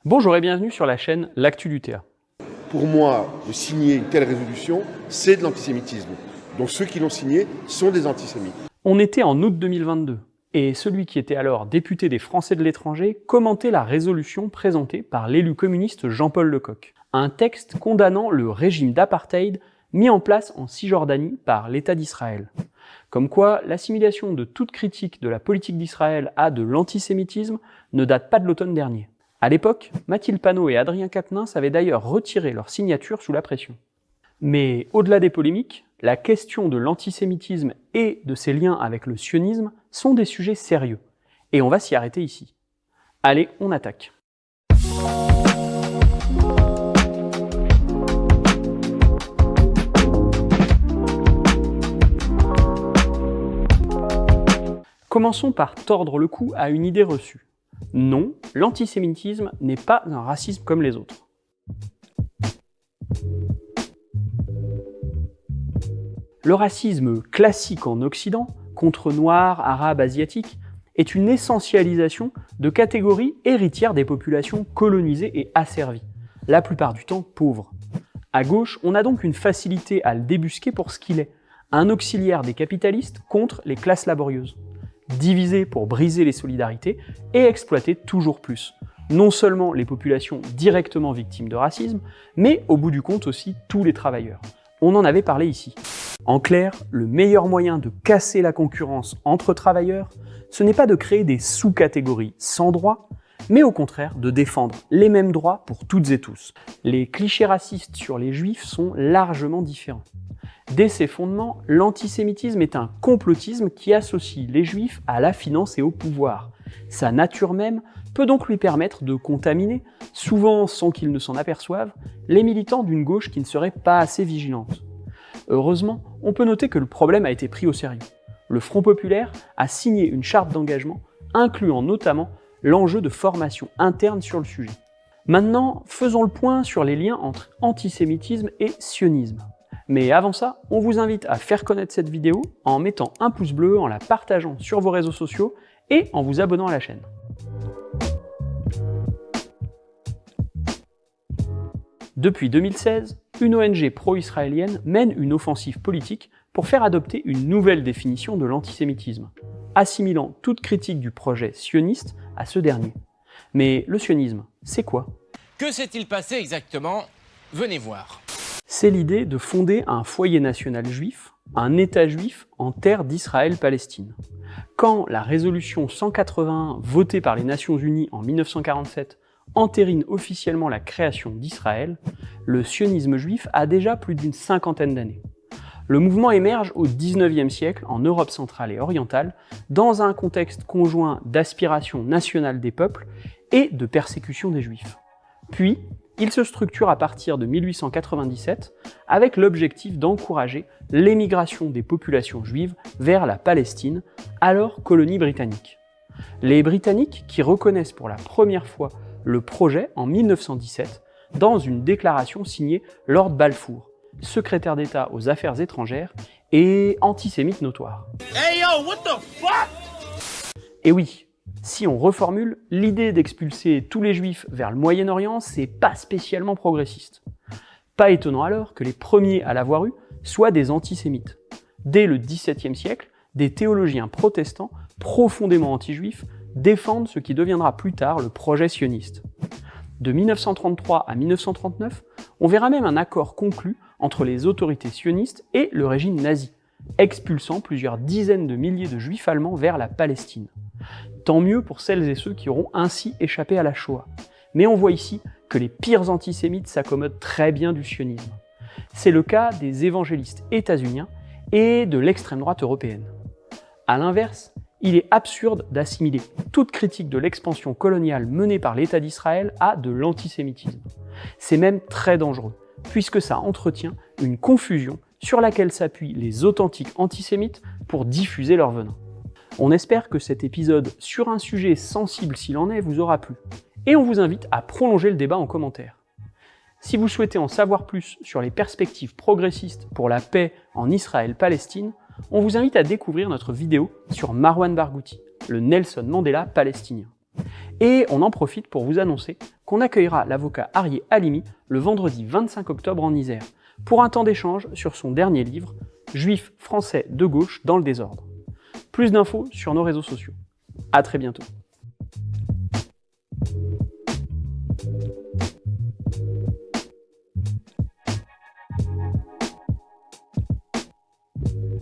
Bonjour et bienvenue sur la chaîne L'Actu du Théa. Pour moi, de signer une telle résolution, c'est de l'antisémitisme. Donc ceux qui l'ont signé sont des antisémites. On était en août 2022, et celui qui était alors député des Français de l'étranger commentait la résolution présentée par l'élu communiste Jean-Paul Lecoq. Un texte condamnant le régime d'apartheid mis en place en Cisjordanie par l'État d'Israël. Comme quoi, l'assimilation de toute critique de la politique d'Israël à de l'antisémitisme ne date pas de l'automne dernier. À l'époque, Mathilde Panot et Adrien Quatennens avaient d'ailleurs retiré leur signature sous la pression. Mais au-delà des polémiques, la question de l'antisémitisme et de ses liens avec le sionisme sont des sujets sérieux. Et on va s'y arrêter ici. Allez, on attaque. Commençons par tordre le cou à une idée reçue. Non, l'antisémitisme n'est pas un racisme comme les autres. Le racisme classique en Occident, contre noirs, arabes, asiatiques, est une essentialisation de catégories héritières des populations colonisées et asservies, la plupart du temps pauvres. À gauche, on a donc une facilité à le débusquer pour ce qu'il est, un auxiliaire des capitalistes contre les classes laborieuses. Diviser pour briser les solidarités et exploiter toujours plus. Non seulement les populations directement victimes de racisme, mais au bout du compte aussi tous les travailleurs. On en avait parlé ici. En clair, le meilleur moyen de casser la concurrence entre travailleurs, ce n'est pas de créer des sous-catégories sans droits, mais au contraire de défendre les mêmes droits pour toutes et tous. Les clichés racistes sur les juifs sont largement différents. Dès ses fondements, l'antisémitisme est un complotisme qui associe les juifs à la finance et au pouvoir. Sa nature même peut donc lui permettre de contaminer, souvent sans qu'ils ne s'en aperçoivent, les militants d'une gauche qui ne serait pas assez vigilante. Heureusement, on peut noter que le problème a été pris au sérieux. Le Front populaire a signé une charte d'engagement, incluant notamment l'enjeu de formation interne sur le sujet. Maintenant, faisons le point sur les liens entre antisémitisme et sionisme. Mais avant ça, on vous invite à faire connaître cette vidéo en mettant un pouce bleu, en la partageant sur vos réseaux sociaux et en vous abonnant à la chaîne. Depuis 2016, une ONG pro-israélienne mène une offensive politique pour faire adopter une nouvelle définition de l'antisémitisme, assimilant toute critique du projet sioniste à ce dernier. Mais le sionisme, c'est quoi ? Que s'est-il passé exactement ? Venez voir. C'est l'idée de fonder un foyer national juif, un État juif en terre d'Israël-Palestine. Quand la résolution 181 votée par les Nations Unies en 1947 entérine officiellement la création d'Israël, le sionisme juif a déjà plus d'une cinquantaine d'années. Le mouvement émerge au XIXe siècle en Europe centrale et orientale, dans un contexte conjoint d'aspiration nationale des peuples et de persécution des juifs. Puis, il se structure à partir de 1897 avec l'objectif d'encourager l'émigration des populations juives vers la Palestine, alors colonie britannique. Les Britanniques qui reconnaissent pour la première fois le projet en 1917 dans une déclaration signée Lord Balfour, secrétaire d'État aux Affaires étrangères et antisémite notoire. Hey yo, what the fuck ? Et oui, si on reformule, l'idée d'expulser tous les juifs vers le Moyen-Orient, c'est pas spécialement progressiste. Pas étonnant alors que les premiers à l'avoir eu soient des antisémites. Dès le XVIIe siècle, des théologiens protestants profondément anti-juifs défendent ce qui deviendra plus tard le projet sioniste. De 1933 à 1939, on verra même un accord conclu entre les autorités sionistes et le régime nazi, expulsant plusieurs dizaines de milliers de juifs allemands vers la Palestine. Tant mieux pour celles et ceux qui auront ainsi échappé à la Shoah. Mais on voit ici que les pires antisémites s'accommodent très bien du sionisme. C'est le cas des évangélistes états-uniens et de l'extrême droite européenne. A l'inverse, il est absurde d'assimiler toute critique de l'expansion coloniale menée par l'État d'Israël à de l'antisémitisme. C'est même très dangereux, puisque ça entretient une confusion sur laquelle s'appuient les authentiques antisémites pour diffuser leur venin. On espère que cet épisode sur un sujet sensible s'il en est vous aura plu, et on vous invite à prolonger le débat en commentaire. Si vous souhaitez en savoir plus sur les perspectives progressistes pour la paix en Israël-Palestine, on vous invite à découvrir notre vidéo sur Marwan Barghouti, le Nelson Mandela palestinien. Et on en profite pour vous annoncer qu'on accueillera l'avocat Arié Halimi le vendredi 25 octobre en Isère, pour un temps d'échange sur son dernier livre, Juifs français de gauche dans le désordre. Plus d'infos sur nos réseaux sociaux. À très bientôt.